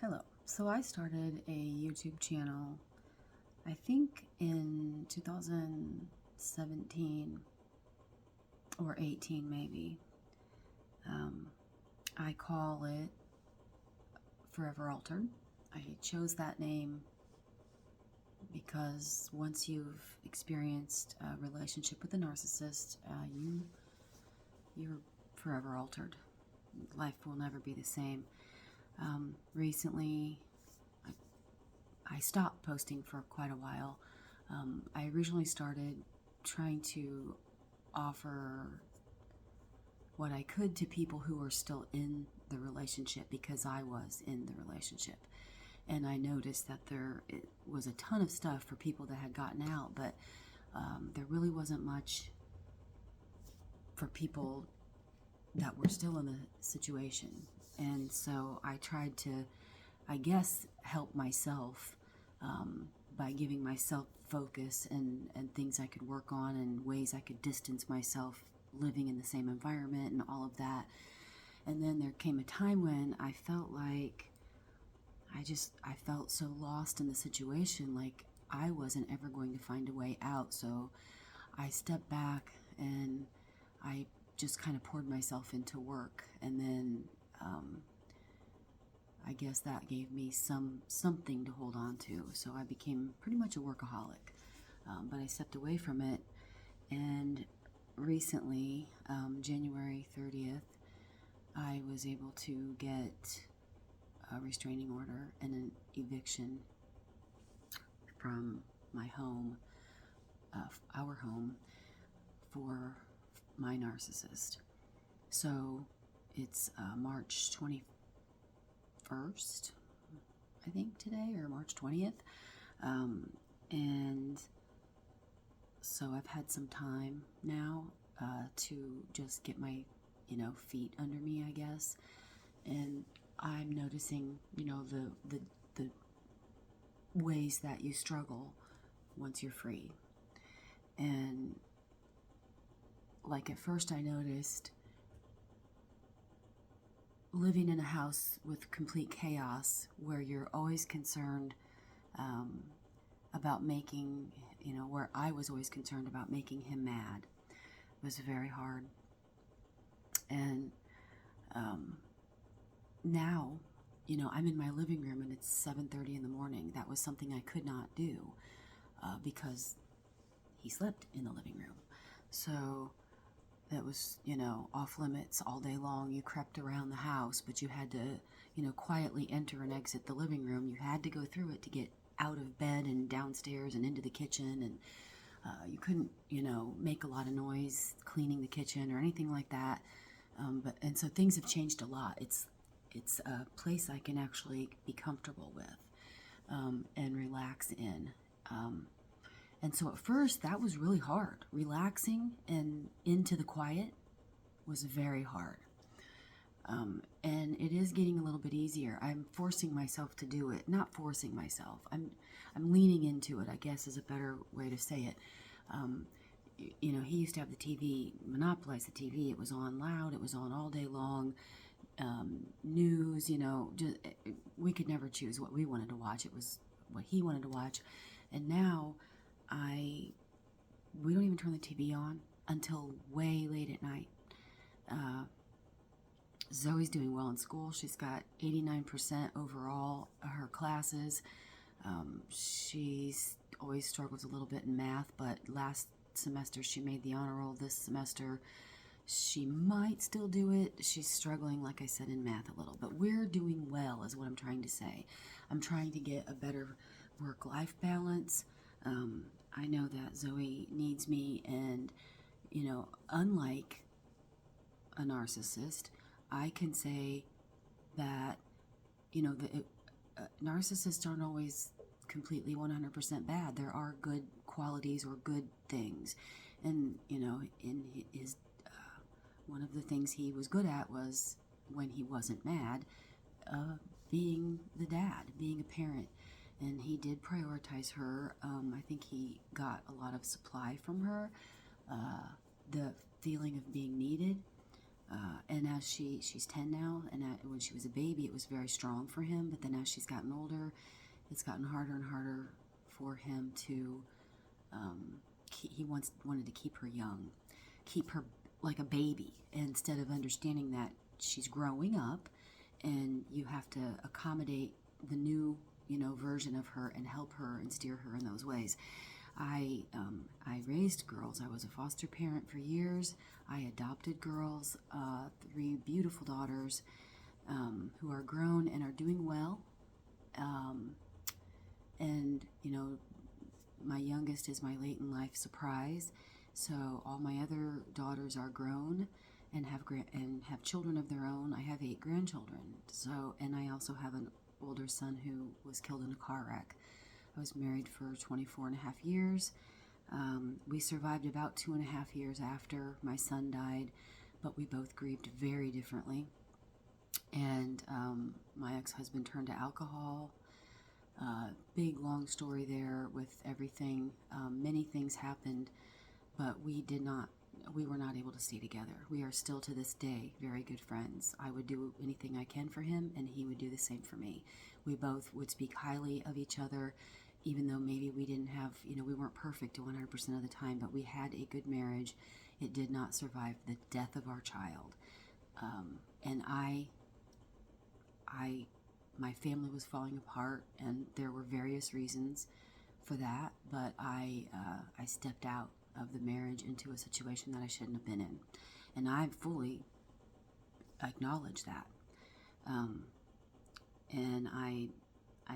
Hello. So I started a YouTube channel, I think in 2017 or 18 maybe. I call it Forever Altered. I chose that name because once you've experienced a relationship with a narcissist, you're forever altered. Life will never be the same. Recently, I stopped posting for quite a while. I originally started trying to offer what I could to people who were still in the relationship because I was in the relationship. And I noticed that it was a ton of stuff for people that had gotten out, but there really wasn't much for people that were still in the situation. And so I tried to, I guess, help myself by giving myself focus and things I could work on and ways I could distance myself living in the same environment and all of that. And then there came a time when I felt like I felt so lost in the situation, like I wasn't ever going to find a way out. So I stepped back and I just kind of poured myself into work. And then I guess that gave me something to hold on to. So I became pretty much a workaholic. But I stepped away from it, and recently, January 30th, I was able to get a restraining order and an eviction from my home, our home, for my narcissist. So it's March 21st, I think today, or March 20th. And so I've had some time now to just get my, feet under me, I guess. And I'm noticing, the ways that you struggle once you're free. And like at first I noticed living in a house with complete chaos where you're always concerned about making, where I was always concerned about making him mad. It was very hard. And now, I'm in my living room and it's 7:30 in the morning. That was something I could not do because he slept in the living room. So that was, off limits all day long. You crept around the house, but you had to, quietly enter and exit the living room. You had to go through it to get out of bed and downstairs and into the kitchen. And you couldn't, make a lot of noise cleaning the kitchen or anything like that. And so things have changed a lot. It's a place I can actually be comfortable with and relax in. And so at first, that was really hard. Relaxing and into the quiet was very hard. And it is getting a little bit easier. I'm forcing myself to do it. Not forcing myself. I'm leaning into it, I guess is a better way to say it. He used to have the TV, monopolize the TV. It was on loud. It was on all day long. News, we could never choose what we wanted to watch. It was what he wanted to watch. And now we don't even turn the TV on until way late at night. Zoe's doing well in school. She's got 89% overall her classes. She's always struggles a little bit in math, but last semester she made the honor roll. This semester she might still do it. She's struggling, like I said, in math a little, but we're doing well is what I'm trying to say. I'm trying to get a better work-life balance. I know that Zoe needs me, and, unlike a narcissist, I can say that, narcissists aren't always completely 100% bad. There are good qualities or good things. And, in his, one of the things he was good at was, when he wasn't mad, being the dad, being a parent. And he did prioritize her. I think he got a lot of supply from her. The feeling of being needed. And as she's 10 now, and when she was a baby, it was very strong for him. But then as she's gotten older, it's gotten harder and harder for him to. He wanted to keep her young, keep her like a baby, instead of understanding that she's growing up, and you have to accommodate the new, version of her and help her and steer her in those ways. I raised girls. I was a foster parent for years. I adopted girls, 3 beautiful daughters who are grown and are doing well. And my youngest is my late in life surprise. So all my other daughters are grown and have children of their own. I have 8 grandchildren. So, and I also have an older son who was killed in a car wreck. I was married for 24 and a half years. We survived about 2.5 years after my son died, but we both grieved very differently. And my ex-husband turned to alcohol. Big, long story there with everything. Many things happened, but we were not able to stay together. We are still to this day very good friends. I would do anything I can for him, and he would do the same for me. We both would speak highly of each other, even though maybe we didn't have, we weren't perfect 100% of the time, but we had a good marriage. It did not survive the death of our child. And my family was falling apart, and there were various reasons for that, but I stepped out of the marriage into a situation that I shouldn't have been in, and I fully acknowledge that. And I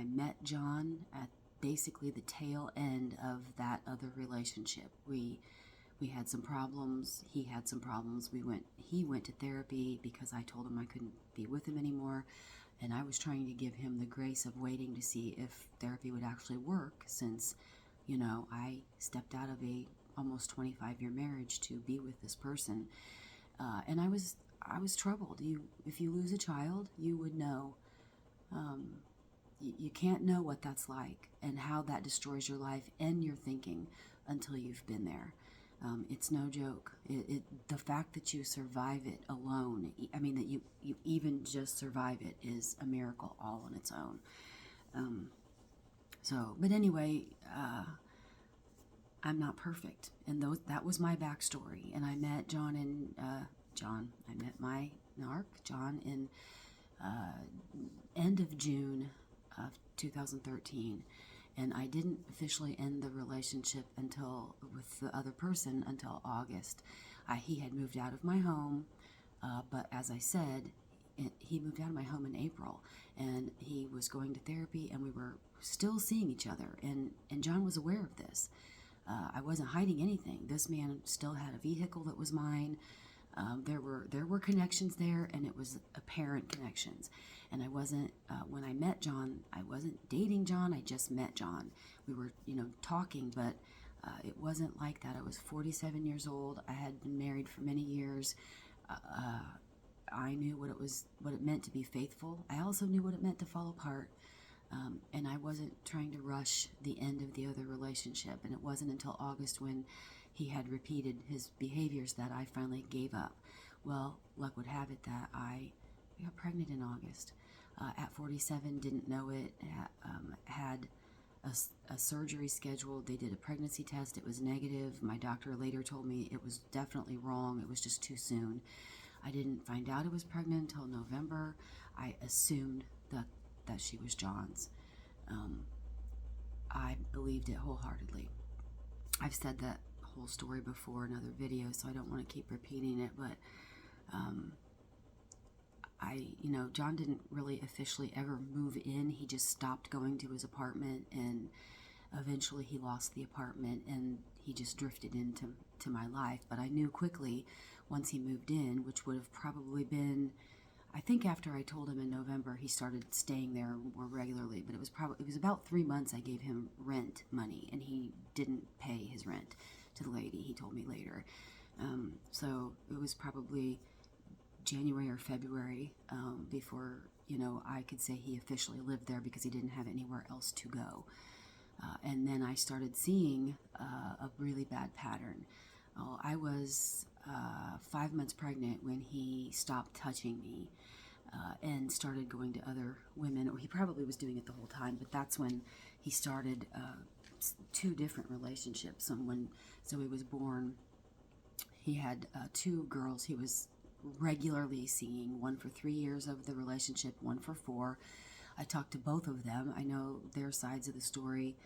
met John at basically the tail end of that other relationship. We had some problems. He had some problems. He went to therapy because I told him I couldn't be with him anymore. And I was trying to give him the grace of waiting to see if therapy would actually work, since, I stepped out of a almost 25-year marriage to be with this person. And I was troubled. If you lose a child, you would know. You can't know what that's like and how that destroys your life and your thinking until you've been there. It's no joke. The fact that you survive it alone, that you even just survive it, is a miracle all on its own. But anyway, I'm not perfect. And that was my backstory. And I met I met my narc, John, in end of June of 2013. And I didn't officially end the relationship with the other person until August. He had moved out of my home, but as I said, he moved out of my home in April, and he was going to therapy, and we were still seeing each other, and John was aware of this. I wasn't hiding anything. This man still had a vehicle that was mine. There were connections there, and it was apparent connections. And I wasn't, when I met John, I wasn't dating John, I just met John. We were, talking, but it wasn't like that. I was 47 years old. I had been married for many years. I knew what it meant to be faithful. I also knew what it meant to fall apart. And I wasn't trying to rush the end of the other relationship. And it wasn't until August, when he had repeated his behaviors, that I finally gave up. Well, luck would have it that I got pregnant in August. At 47, didn't know it, had a surgery scheduled. They did a pregnancy test. It was negative. My doctor later told me it was definitely wrong. It was just too soon. I didn't find out I was pregnant until November. I assumed that she was John's. I believed it wholeheartedly. I've said that whole story before in other videos, so I don't want to keep repeating it, but John didn't really officially ever move in. He just stopped going to his apartment, and eventually he lost the apartment, and he just drifted into my life. But I knew quickly once he moved in, which would have probably been, I think after I told him in November, he started staying there more regularly, but it was about 3 months I gave him rent money, and he didn't pay his rent to the lady, he told me later. So it was probably January or February before, I could say he officially lived there, because he didn't have anywhere else to go. And then I started seeing a really bad pattern. I was 5 months pregnant when he stopped touching me and started going to other women, or he probably was doing it the whole time, but that's when he started 2 different relationships. And when Zoe was born, he had 2 girls he was regularly seeing, one for 3 years of the relationship, one for 4. I talked to both of them. I know their sides of the story.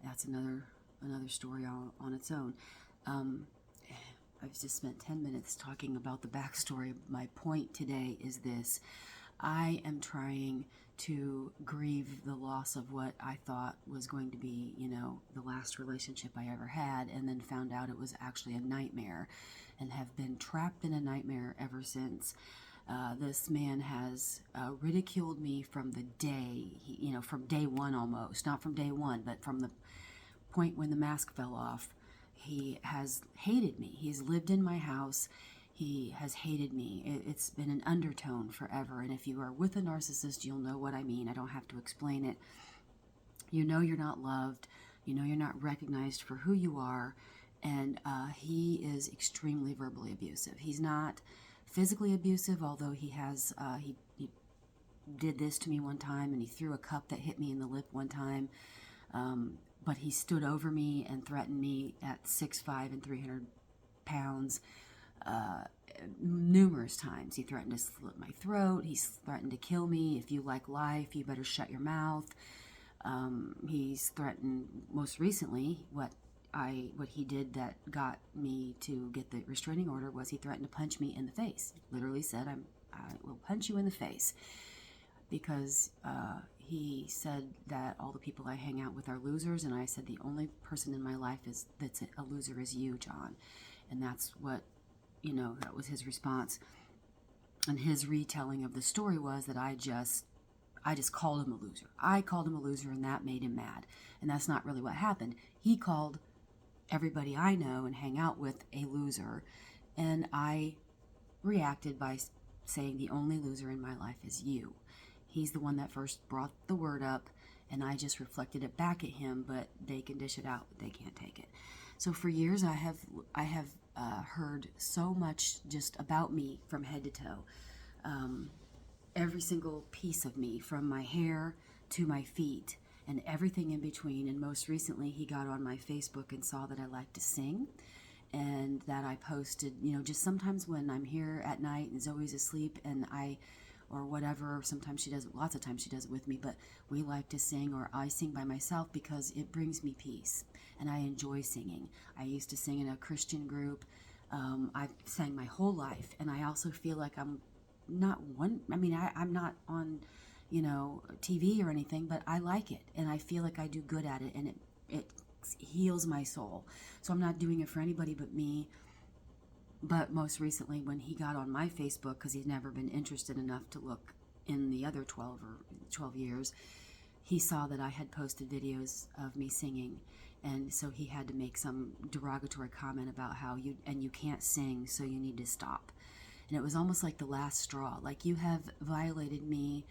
That's another story on its own. I've just spent 10 minutes talking about the backstory. My point today is this. I am trying to grieve the loss of what I thought was going to be, the last relationship I ever had, and then found out it was actually a nightmare, and have been trapped in a nightmare ever since. This man has ridiculed me from the day, from day one almost. Not from day one, but from the point when the mask fell off. He has hated me. He's lived in my house. He has hated me. It's been an undertone forever. And if you are with a narcissist, you'll know what I mean. I don't have to explain it. You know you're not loved. You know you're not recognized for who you are. And he is extremely verbally abusive. He's not physically abusive, although he has, he did this to me one time, and he threw a cup that hit me in the lip one time. But he stood over me and threatened me at 6'5" and 300 pounds numerous times. He threatened to slit my throat. He's threatened to kill me. If you like life, you better shut your mouth. He's threatened, most recently, what he did that got me to get the restraining order was he threatened to punch me in the face. Literally said, I will punch you in the face. Because he said that all the people I hang out with are losers, and I said the only person in my life that's a loser is you, John. And that's what, that was his response. And his retelling of the story was that I just called him a loser. I called him a loser, and that made him mad. And that's not really what happened. He called everybody I know and hang out with a loser, and I reacted by saying the only loser in my life is you. He's the one that first brought the word up, and I just reflected it back at him, but they can dish it out, but they can't take it. So for years I have heard so much just about me from head to toe. Every single piece of me, from my hair to my feet and everything in between. And most recently he got on my Facebook and saw that I like to sing, and that I posted, just sometimes when I'm here at night and Zoe's asleep and or whatever, sometimes she does it, lots of times she does it with me, but we like to sing, or I sing by myself because it brings me peace, and I enjoy singing. I used to sing in a Christian group. I've sang my whole life, and I also feel like I'm not I'm not on, TV or anything, but I like it, and I feel like I do good at it, and it heals my soul. So I'm not doing it for anybody but me. But most recently, when he got on my Facebook, because he's never been interested enough to look in the other 12 years, he saw that I had posted videos of me singing, and so he had to make some derogatory comment about how you can't sing, so you need to stop. And it was almost like the last straw. Like, you have violated me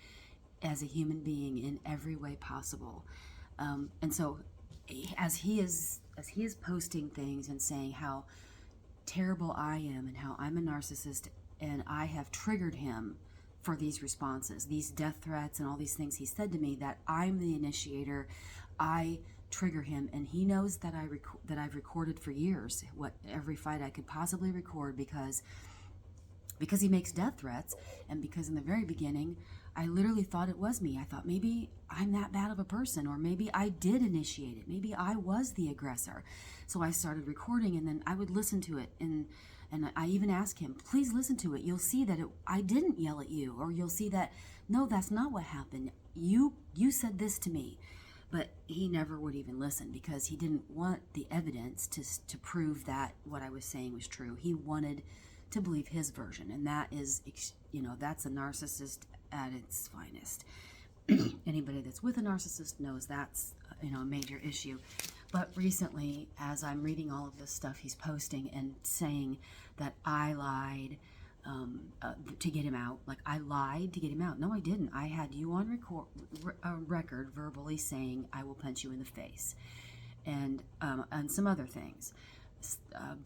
as a human being in every way possible. And so as he is posting things and saying how terrible I am and how I'm a narcissist, and I have triggered him for these responses, these death threats and all these things he said to me, that I'm the initiator. I trigger him, and he knows that I've recorded for years every fight I could possibly record, because he makes death threats, and because in the very beginning I literally thought it was me. I thought maybe I'm that bad of a person, or maybe I did initiate it. Maybe I was the aggressor. So I started recording, and then I would listen to it, and I even asked him, please listen to it. You'll see that I didn't yell at you, or you'll see that, no, that's not what happened. You said this to me. But he never would even listen, because he didn't want the evidence to prove that what I was saying was true. He wanted to believe his version, and that is, that's a narcissist at its finest. Anybody that's with a narcissist knows that's, a major issue. But recently, as I'm reading all of this stuff he's posting and saying that I lied to get him out, like I lied to get him out. No, I didn't. I had you on record verbally saying I will punch you in the face, and some other things.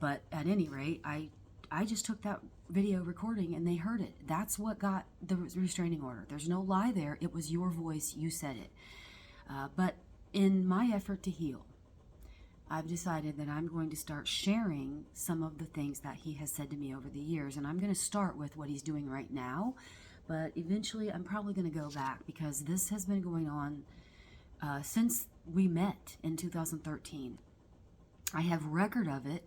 But at any rate, I I just took that video recording and they heard it. That's what got the restraining order. There's no lie there. It was your voice. You said it. But in my effort to heal, I've decided that I'm going to start sharing some of the things that he has said to me over the years. And I'm going to start with what he's doing right now. But eventually I'm probably going to go back, because this has been going on since we met in 2013. I have record of it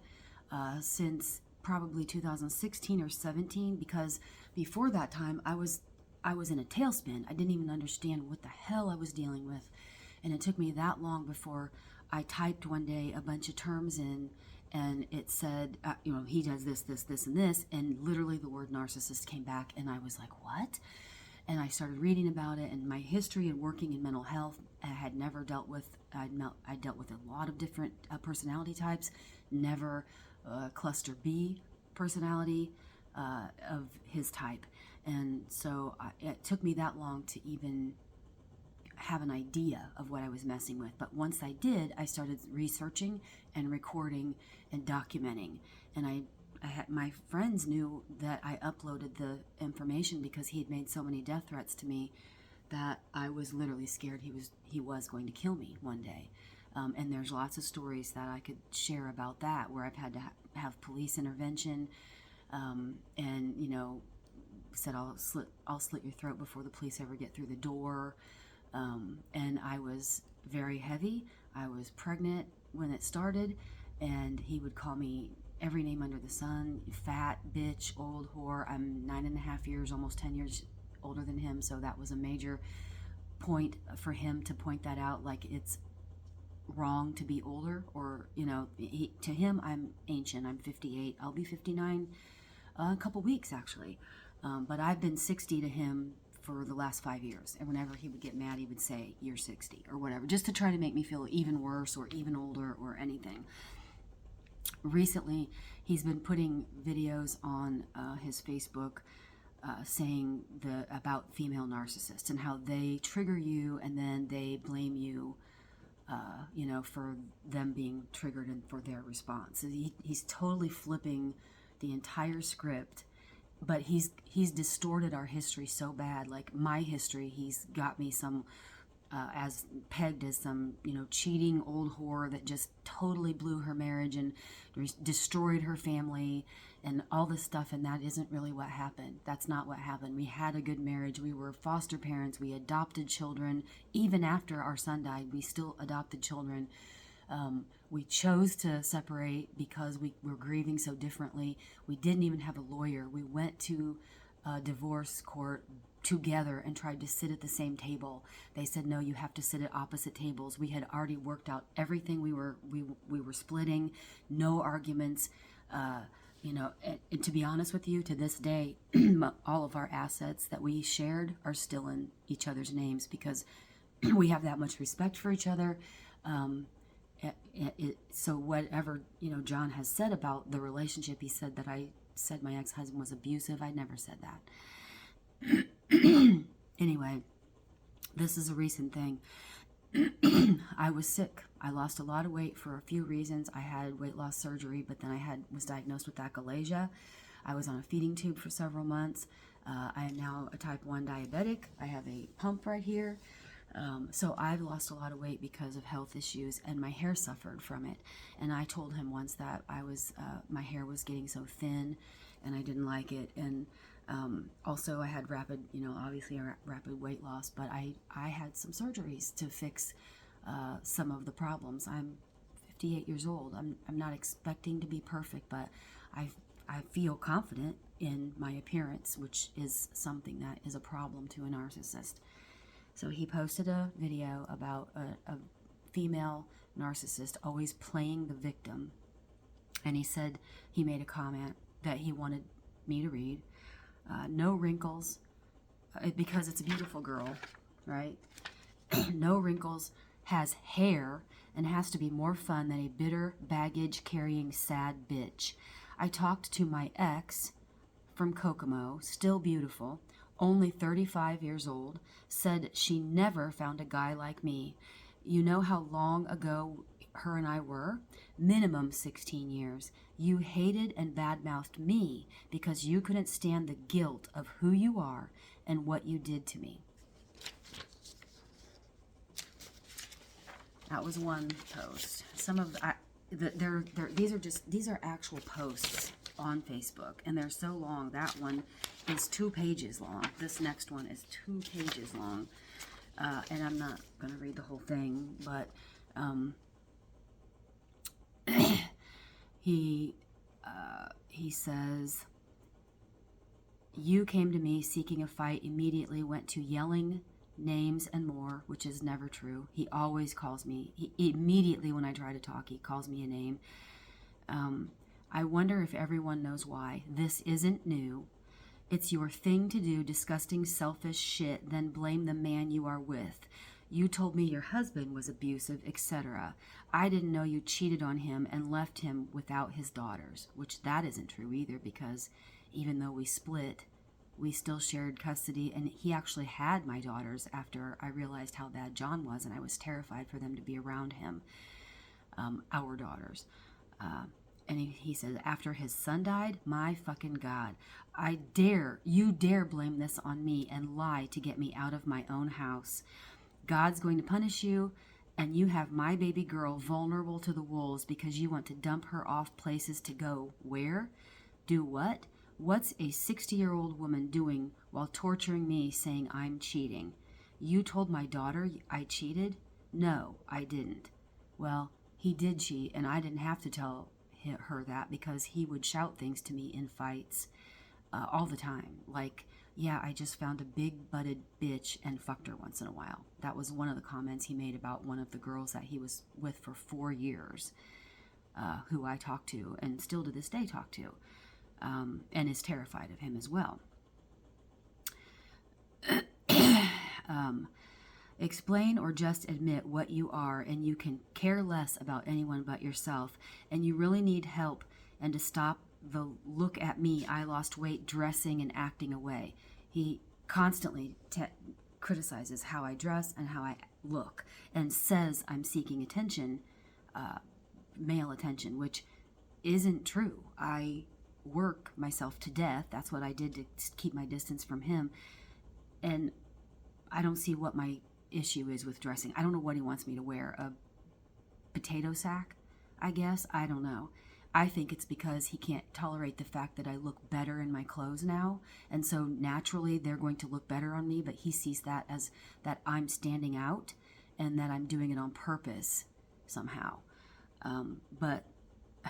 since probably 2016 or 17, because before that time I was in a tailspin. I didn't even understand what the hell I was dealing with. And it took me that long before I typed one day a bunch of terms in, and it said, he does this, this, this, and this, and literally the word narcissist came back, and I was like, what? And I started reading about it, and my history in working in mental health, I had never dealt with, I dealt with a lot of different personality types, never cluster B personality of his type. And so it took me that long to even have an idea of what I was messing with. But once I did, I started researching and recording and documenting. And I had, my friends knew that I uploaded the information because he had made so many death threats to me that I was literally scared he was going to kill me one day. And there's lots of stories that I could share about that, where I've had to have police intervention, and said I'll slit your throat before the police ever get through the door. And I was very heavy. I was pregnant when it started, and he would call me every name under the sun: fat, bitch, old whore. I'm 9.5 years, almost 10 years older than him, so that was a major point for him to point that out, like it's wrong to be older, or to him, I'm ancient. I'm 58. I'll be 59 a couple weeks actually, but I've been 60 to him for the last 5 years, and whenever he would get mad, he would say, "You're 60" or whatever, just to try to make me feel even worse or even older or anything. Recently, he's been putting videos on his Facebook saying about female narcissists and how they trigger you, and then they blame you, for them being triggered and for their response. So he's totally flipping the entire script. But he's distorted our history so bad. Like my history, he's got me as pegged as some cheating old whore that just totally blew her marriage and destroyed her family and all this stuff. And that isn't really what happened. That's not what happened. We had a good marriage. We were foster parents. We adopted children. Even after our son died, we still adopted children. We chose to separate because we were grieving so differently. We didn't even have a lawyer. We went to a divorce court together and tried to sit at the same table. They said, no, you have to sit at opposite tables. We had already worked out everything. We were splitting, no arguments. And to be honest with you, to this day, all of our assets that we shared are still in each other's names, because we have that much respect for each other. So whatever John has said about the relationship, he said that I said my ex-husband was abusive. I never said that. Anyway, this is a recent thing. I was sick. I lost a lot of weight for a few reasons. I had weight loss surgery, but then I was diagnosed with achalasia. I was on a feeding tube for several months. I am now a type 1 diabetic. I have a pump right here. So I've lost a lot of weight because of health issues, and my hair suffered from it. And I told him once that my hair was getting so thin, and I didn't like it. And also I had rapid weight loss, but I had some surgeries to fix some of the problems. I'm 58 years old. I'm not expecting to be perfect, but I feel confident in my appearance, which is something that is a problem to a narcissist. So he posted a video about a female narcissist always playing the victim. And he said, he made a comment that he wanted me to read. No wrinkles, because it's a beautiful girl, right? No wrinkles, has hair, and has to be more fun than a bitter, baggage-carrying, sad bitch. I talked to my ex from Kokomo, still beautiful, only 35 years old, said she never found a guy like me. You know how long ago her and I were, minimum 16 years. You hated and badmouthed me because you couldn't stand the guilt of who you are and what you did to me. That was one post. Some of these are actual posts on Facebook, and they're so long. That one is 2 pages long. This next one is 2 pages long, and I'm not going to read the whole thing, but he says, you came to me seeking a fight, immediately went to yelling names and more, which is never true. He always calls me, immediately when I try to talk, he calls me a name. I wonder if everyone knows why. This isn't new. It's your thing to do, disgusting, selfish shit, then blame the man you are with. You told me your husband was abusive, etc. I didn't know you cheated on him and left him without his daughters, which that isn't true either, because even though we split, we still shared custody, and he actually had my daughters after I realized how bad John was, and I was terrified for them to be around him, our daughters. And he said, after his son died, my fucking God, you dare blame this on me and lie to get me out of my own house. God's going to punish you, and you have my baby girl vulnerable to the wolves because you want to dump her off places to go where? Do what? What's a 60-year-old woman doing while torturing me saying I'm cheating? You told my daughter I cheated? No, I didn't. Well, he did cheat, and I didn't have to tell her that because he would shout things to me in fights all the time. Like, yeah, I just found a big-butted bitch and fucked her once in a while. That was one of the comments he made about one of the girls that he was with for 4 years, who I talked to and still to this day talk to. And is terrified of him as well. Explain or just admit what you are, and you can care less about anyone but yourself, and you really need help and to stop the look at me, I lost weight, dressing and acting away. He constantly criticizes how I dress and how I look, and says I'm seeking attention, male attention, which isn't true. I work myself to death. That's what I did to keep my distance from him. And I don't see what my issue is with dressing. I don't know what he wants me to wear. A potato sack, I guess? I don't know. I think it's because he can't tolerate the fact that I look better in my clothes now. And so naturally they're going to look better on me, but he sees that as that I'm standing out and that I'm doing it on purpose somehow. But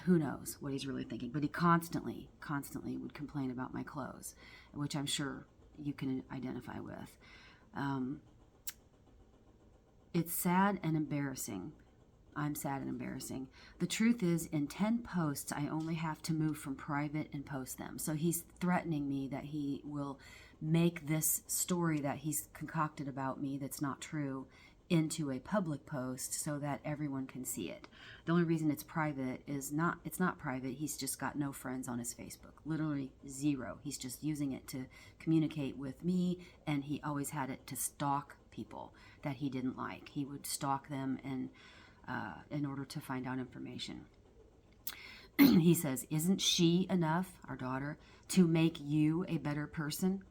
who knows what he's really thinking. But he constantly would complain about my clothes, which I'm sure you can identify with. It's sad and embarrassing. I'm sad and embarrassing. The truth is, in 10 posts, I only have to move from private and post them. So he's threatening me that he will make this story that he's concocted about me that's not true into a public post so that everyone can see it. The only reason it's private is it's not private. He's just got no friends on his Facebook. Literally 0. He's just using it to communicate with me, and he always had it to stalk people that he didn't like. He would stalk them and in order to find out information. He says, isn't she enough, our daughter, to make you a better person?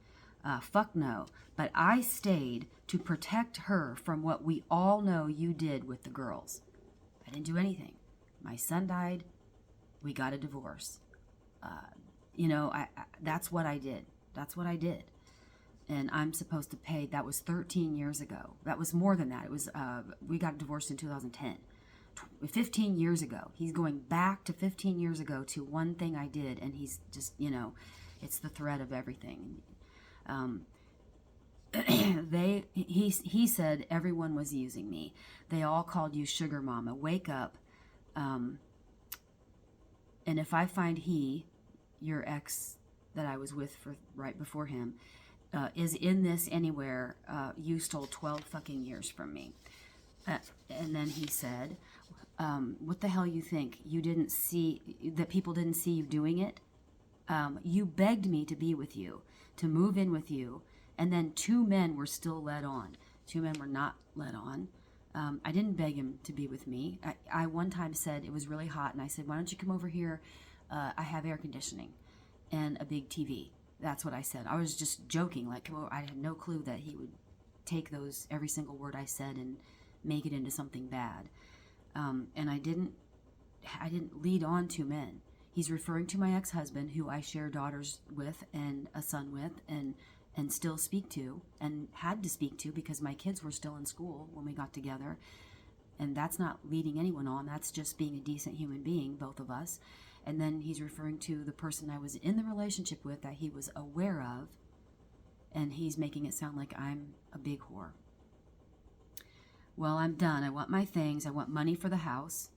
Fuck no. But I stayed to protect her from what we all know you did with the girls. I didn't do anything. My son died. We got a divorce. That's what I did. That's what I did. And I'm supposed to pay. That was 13 years ago. That was more than that. It was, we got divorced in 2010. 15 years ago. He's going back to 15 years ago to one thing I did, and he's just, it's the thread of everything. He said everyone was using me. They all called you sugar mama. Wake up. And if I find your ex that I was with for right before him, is in this anywhere, you stole 12 fucking years from me. And then he said, what the hell you think? You didn't see, that people didn't see you doing it? You begged me to be with you, to move in with you, and then 2 men were still led on. 2 men were not led on. I didn't beg him to be with me. I one time said it was really hot, and I said, why don't you come over here? I have air conditioning and a big TV. That's what I said. I was just joking. Like, come over. I had no clue that he would take those, every single word I said, and make it into something bad. And I didn't lead on to men. He's referring to my ex-husband, who I share daughters with and a son with, and still speak to, and had to speak to because my kids were still in school when we got together. And that's not leading anyone on. That's just being a decent human being, both of us. And then he's referring to the person I was in the relationship with that he was aware of, and he's making it sound like I'm a big whore. Well, I'm done. I want my things. I want money for the house.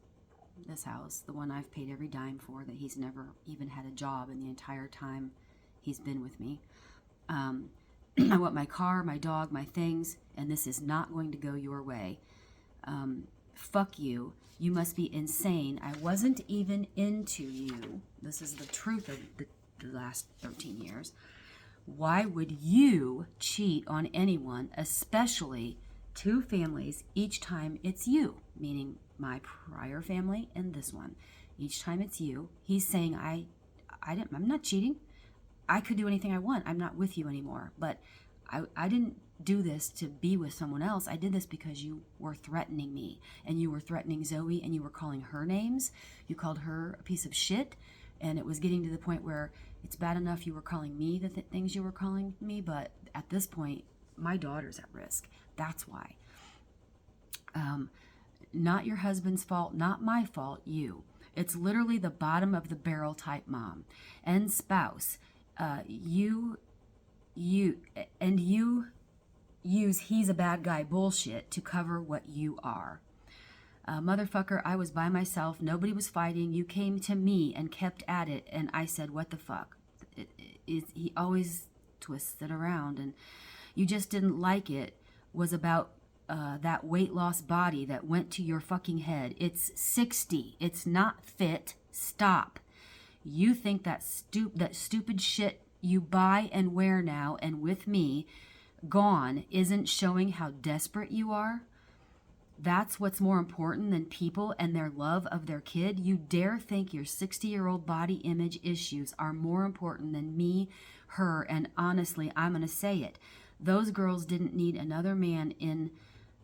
This house, the one I've paid every dime for, that he's never even had a job in the entire time he's been with me. I want my car, my dog, my things, and this is not going to go your way. Fuck you. You must be insane. I wasn't even into you. This is the truth of the last 13 years. Why would you cheat on anyone, especially two families, each time it's you? Meaning my prior family and this one. Each time it's you. He's saying, I'm not cheating. I could do anything I want. I'm not with you anymore. But I didn't do this to be with someone else. I did this because you were threatening me, and you were threatening Zoe, and you were calling her names. You called her a piece of shit, and it was getting to the point where it's bad enough you were calling me the things you were calling me, but at this point, my daughter's at risk. That's why. Not your husband's fault, not my fault, you. It's literally the bottom of the barrel type mom and spouse. You use he's a bad guy bullshit to cover what you are. Motherfucker, I was by myself. Nobody was fighting. You came to me and kept at it, and I said, what the fuck? He always twists it around, and you just didn't like it. Was about that weight loss body that went to your fucking head. It's 60. It's not fit. Stop. You think that stupid shit you buy and wear now and with me gone isn't showing how desperate you are? That's what's more important than people and their love of their kid? You dare think your 60-year-old body image issues are more important than me, her, and honestly, I'm going to say it. Those girls didn't need another man in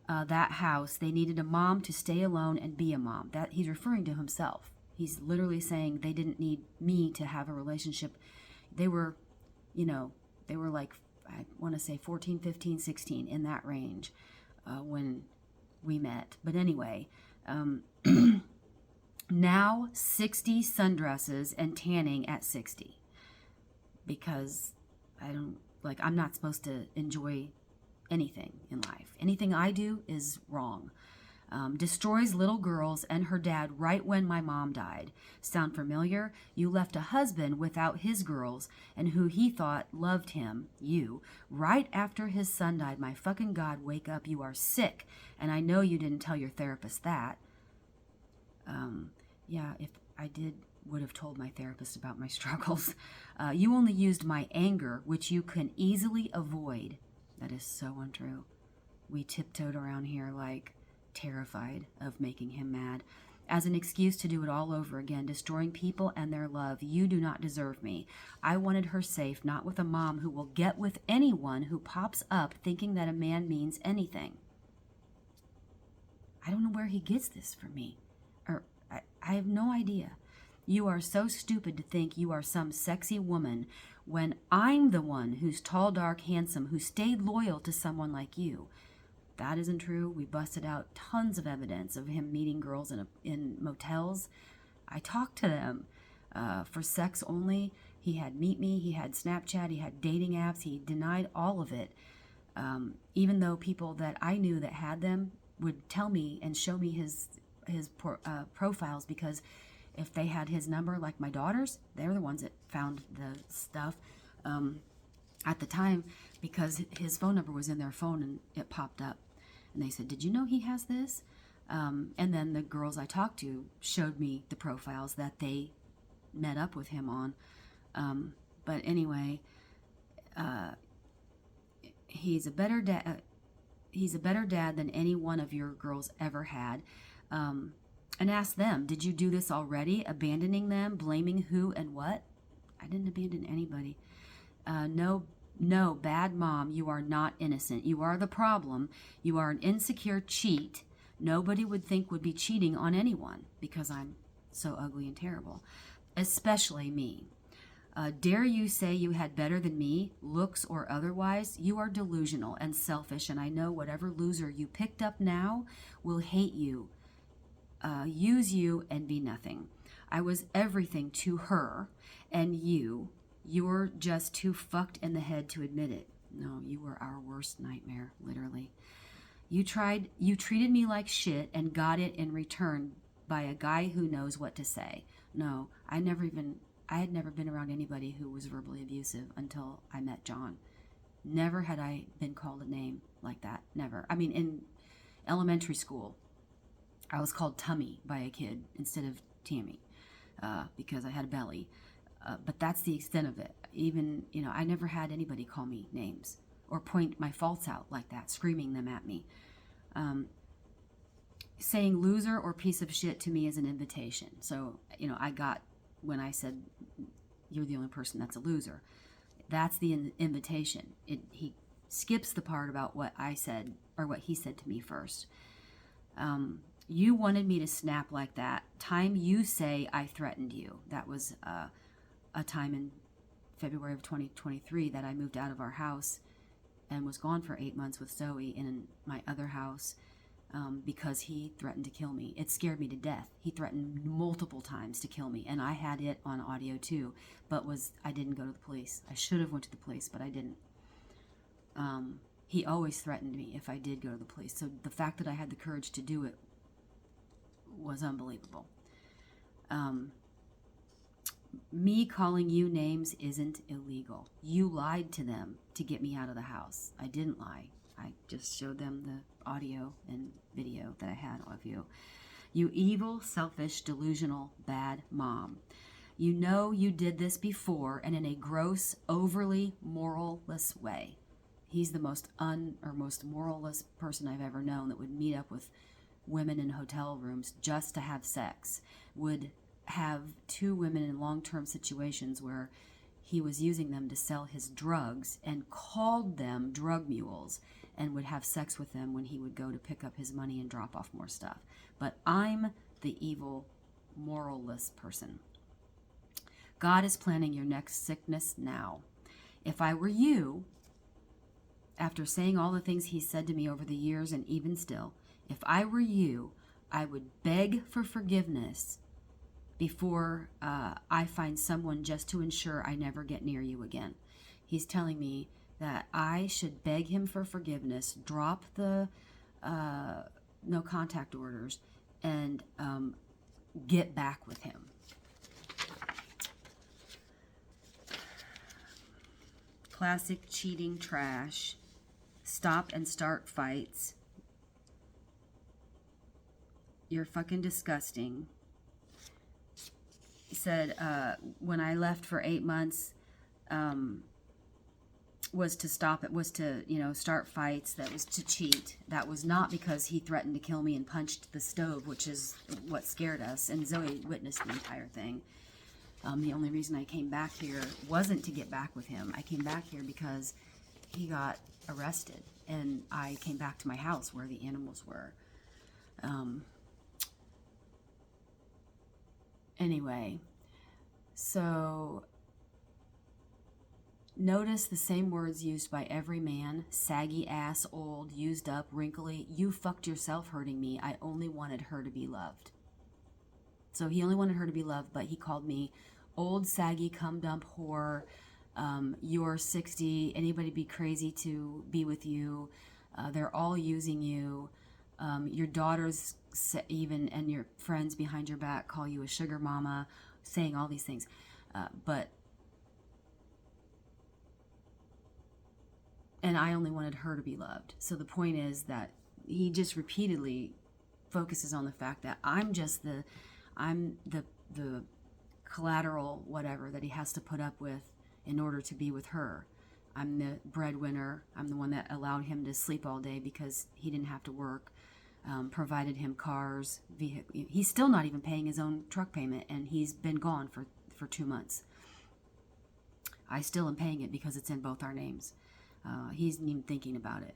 that house. They needed a mom to stay alone and be a mom. That he's referring to himself. He's literally saying they didn't need me to have a relationship. They were, they were like, I want to say 14, 15, 16, in that range when we met. But anyway, now 60 sundresses and tanning at 60. Because I'm not supposed to enjoy anything in life. Anything I do is wrong. Destroys little girls and her dad right when my mom died. Sound familiar? You left a husband without his girls and who he thought loved him, you, right after his son died. My fucking God, wake up. You are sick. And I know you didn't tell your therapist that. Yeah, if I did, would have told my therapist about my struggles. You only used my anger, which you can easily avoid. That is so untrue. We tiptoed around here like terrified of making him mad, as an excuse to do it all over again, destroying people and their love. You do not deserve me. I wanted her safe, not with a mom who will get with anyone who pops up thinking that a man means anything. I don't know where he gets this from me. Or I have no idea. You are so stupid to think you are some sexy woman when I'm the one who's tall, dark, handsome, who stayed loyal to someone like you. That isn't true. We busted out tons of evidence of him meeting girls in motels. I talked to them for sex only. He had Meet Me, he had Snapchat, he had dating apps. He denied all of it, even though people that I knew that had them would tell me and show me his profiles, because if they had his number, like my daughters, they're the ones that found the stuff at the time, because his phone number was in their phone and it popped up. And they said, did you know he has this? And then the girls I talked to showed me the profiles that they met up with him on. But anyway, he's a better dad. he's a better dad than any one of your girls ever had. And ask them, did you do this already? Abandoning them, blaming who and what? I didn't abandon anybody. No, bad mom, you are not innocent. You are the problem. You are an insecure cheat. Nobody would think would be cheating on anyone because I'm so ugly and terrible, especially me. Dare you say you had better than me, looks or otherwise? You are delusional and selfish, and I know whatever loser you picked up now will hate you, use you, and be nothing. I was everything to her, and you're just too fucked in the head to admit it. No, you were our worst nightmare, literally. You treated me like shit and got it in return by a guy who knows what to say. No, I had never been around anybody who was verbally abusive until I met John. Never had I been called a name like that. Never. I mean, in elementary school, I was called Tummy by a kid instead of Tammy because I had a belly. But that's the extent of it. Even, I never had anybody call me names or point my faults out like that, screaming them at me. Saying loser or piece of shit to me is an invitation. So, I got when I said, you're the only person that's a loser. That's the invitation. He skips the part about what I said or what he said to me first. You wanted me to snap like that. Time you say I threatened you. That was a time in February of 2023 that I moved out of our house and was gone for 8 months with Zoe in my other house because he threatened to kill me. It scared me to death. He threatened multiple times to kill me, and I had it on audio too, but I didn't go to the police. I should have went to the police, but I didn't. He always threatened me if I did go to the police, so the fact that I had the courage to do it was unbelievable. Me calling you names isn't illegal. You lied to them to get me out of the house. I didn't lie. I just showed them the audio and video that I had of you. You evil, selfish, delusional, bad mom. You know you did this before and in a gross, overly moralless way. He's the most moralless person I've ever known that would meet up with women in hotel rooms just to have sex, would have 2 women in long-term situations where he was using them to sell his drugs and called them drug mules and would have sex with them when he would go to pick up his money and drop off more stuff. But I'm the evil, moralless person. God is planning your next sickness now. If I were you, after saying all the things he said to me over the years and even still, if I were you, I would beg for forgiveness before I find someone just to ensure I never get near you again. He's telling me that I should beg him for forgiveness, drop the no contact orders, and get back with him. Classic cheating trash. Stop and start fights. You're fucking disgusting. He said, when I left for 8 months, was to stop it, was to, start fights, that was to cheat. That was not because he threatened to kill me and punched the stove, which is what scared us. And Zoe witnessed the entire thing. The only reason I came back here wasn't to get back with him. I came back here because he got arrested, and I came back to my house where the animals were. Anyway, so notice the same words used by every man: saggy ass, old, used up, wrinkly. You fucked yourself hurting me. I only wanted her to be loved. So he only wanted her to be loved, but he called me old, saggy, cum dump whore. You're 60. Anybody be crazy to be with you. They're all using you. Your daughters even and your friends behind your back call you a sugar mama, saying all these things. And I only wanted her to be loved. So the point is that he just repeatedly focuses on the fact that I'm the collateral whatever that he has to put up with in order to be with her. I'm the breadwinner. I'm the one that allowed him to sleep all day because he didn't have to work. Provided him cars. He's still not even paying his own truck payment, and he's been gone for 2 months. I still am paying it because it's in both our names. He isn't even thinking about it.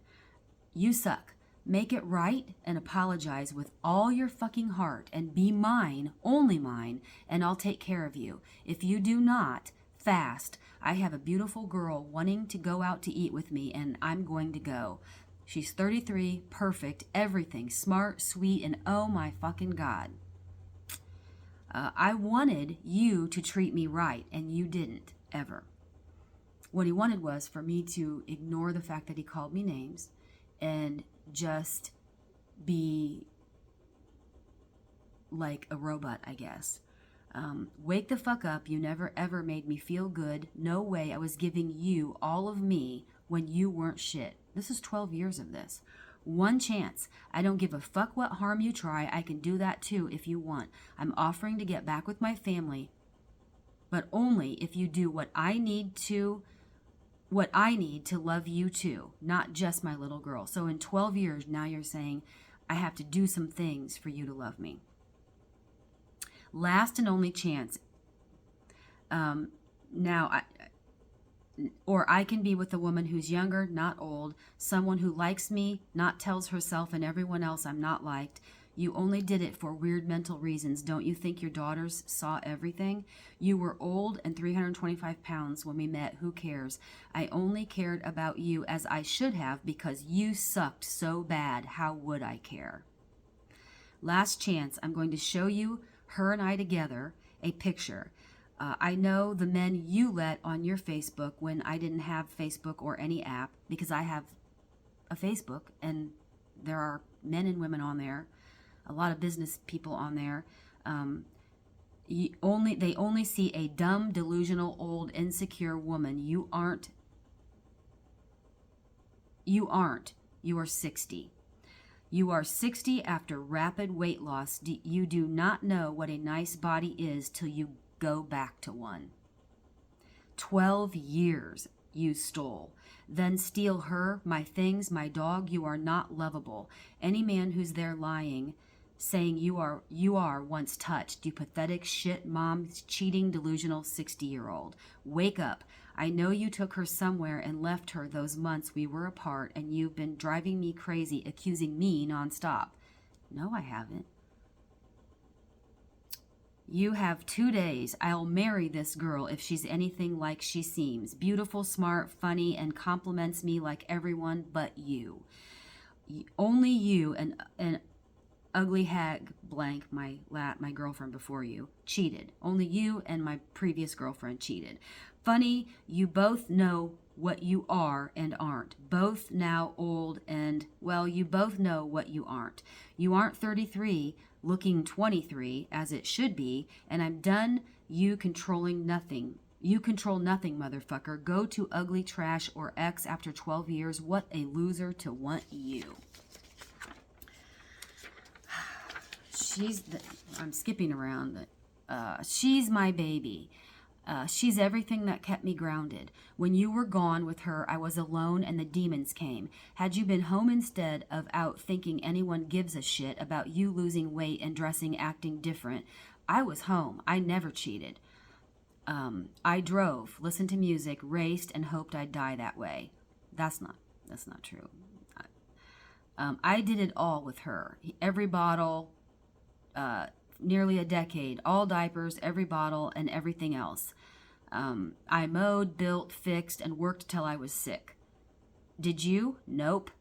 You suck. Make it right and apologize with all your fucking heart and be mine, only mine, and I'll take care of you. If you do not, fast. I have a beautiful girl wanting to go out to eat with me, and I'm going to go. She's 33, perfect, everything, smart, sweet, and oh my fucking God. I wanted you to treat me right, and you didn't, ever. What he wanted was for me to ignore the fact that he called me names and just be like a robot, I guess. Wake the fuck up. You never ever made me feel good. No way I was giving you all of me when you weren't shit. This is 12 years of this. One chance. I don't give a fuck what harm you try. I can do that too if you want. I'm offering to get back with my family, but only if you do what I need to love you too, not just my little girl. So in 12 years, now you're saying I have to do some things for you to love me. Last and only chance. Or I can be with a woman who's younger, not old, someone who likes me, not tells herself and everyone else I'm not liked. You only did it for weird mental reasons. Don't you think your daughters saw everything? You were old and 325 pounds when we met. Who cares? I only cared about you as I should have because you sucked so bad. How would I care? Last chance. I'm going to show you her and I together, a picture. I know the men you let on your Facebook when I didn't have Facebook or any app, because I have a Facebook and there are men and women on there, a lot of business people on there. They only see a dumb, delusional, old, insecure woman. You aren't. You are 60. You are 60 after rapid weight loss. You do not know what a nice body is till you go back to one. 12 years you stole. Then steal her, my things, my dog. You are not lovable. Any man who's there lying, saying you are once touched. You pathetic shit mom, cheating, delusional 60-year-old. Wake up. I know you took her somewhere and left her those months we were apart, and you've been driving me crazy, accusing me nonstop. No, I haven't. You have 2 days. I'll marry this girl if she's anything like she seems. Beautiful, smart, funny, and compliments me like everyone but you. Only you and an ugly hag blank, my girlfriend before you, cheated. Only you and my previous girlfriend cheated. Funny, you both know what you are and aren't. Both now old and, well, you both know what you aren't. You aren't 33, looking 23, as it should be, and I'm done you controlling nothing. You control nothing, motherfucker. Go to ugly trash or X after 12 years. What a loser to want you. I'm skipping around. She's my baby. She's everything that kept me grounded. When you were gone with her, I was alone and the demons came. Had you been home instead of out thinking anyone gives a shit about you losing weight and dressing, acting different, I was home. I never cheated. I drove, listened to music, raced, and hoped I'd die that way. That's not true. I did it all with her. Every bottle, nearly a decade, all diapers, every bottle, and everything else. I mowed, built, fixed, and worked till I was sick. Did you? Nope.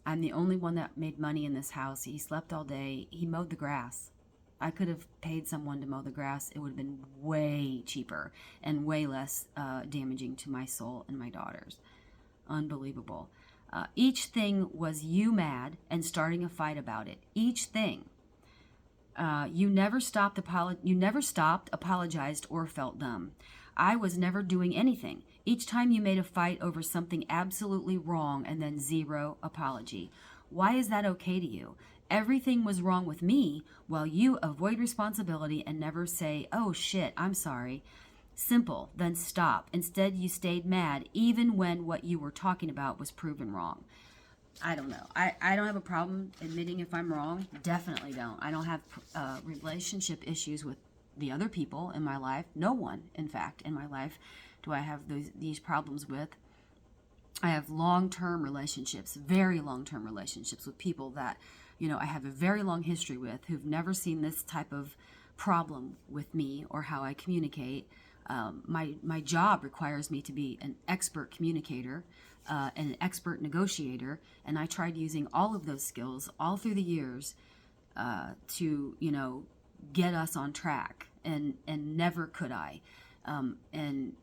I'm the only one that made money in this house. He slept all day. He mowed the grass. I could have paid someone to mow the grass. It would have been way cheaper and way less damaging to my soul and my daughters. Unbelievable. Each thing was you mad and starting a fight about it. Each thing. You never stopped, apologized, or felt dumb. I was never doing anything. Each time you made a fight over something absolutely wrong and then zero apology. Why is that okay to you? Everything was wrong with me while you avoid responsibility and never say, oh shit, I'm sorry. Simple, then stop. Instead, you stayed mad even when what you were talking about was proven wrong. I don't know. I don't have a problem admitting if I'm wrong. Definitely don't. I don't have relationship issues with the other people in my life. No one, in fact, in my life do I have these problems with. I have long-term relationships, very long-term relationships with people that, I have a very long history with, who've never seen this type of problem with me or how I communicate. My job requires me to be an expert communicator, and an expert negotiator, and I tried using all of those skills all through the years to, get us on track, and never could I. And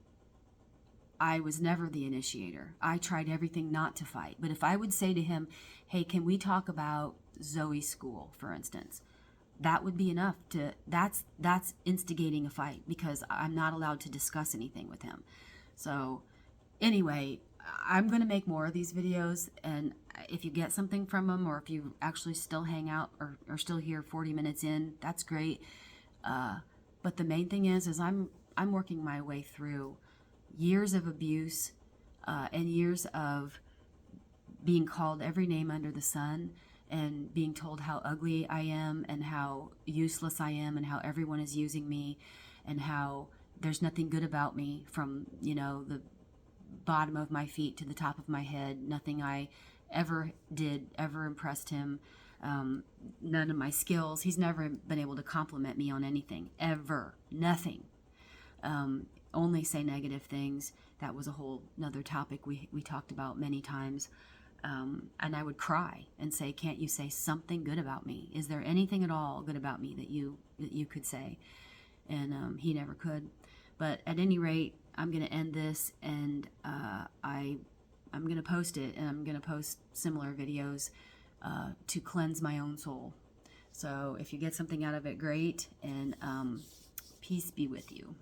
I was never the initiator. I tried everything not to fight. But if I would say to him, hey, can we talk about Zoe's school, for instance? That would be enough that's instigating a fight, because I'm not allowed to discuss anything with him. So anyway, I'm going to make more of these videos, and if you get something from them, or if you actually still hang out or still here 40 minutes in, that's great. But the main thing is I'm working my way through years of abuse, and years of being called every name under the sun, and being told how ugly I am, and how useless I am, and how everyone is using me, and how there's nothing good about me, from, the bottom of my feet to the top of my head. Nothing I ever did ever impressed him. None of my skills. He's never been able to compliment me on anything, ever. Nothing. Only say negative things. That was a whole nother topic we talked about many times. And I would cry and say, can't you say something good about me? Is there anything at all good about me that you could say? And he never could. But at any rate, I'm going to end this, and I'm going to post it, and I'm going to post similar videos to cleanse my own soul. So if you get something out of it, great, and peace be with you.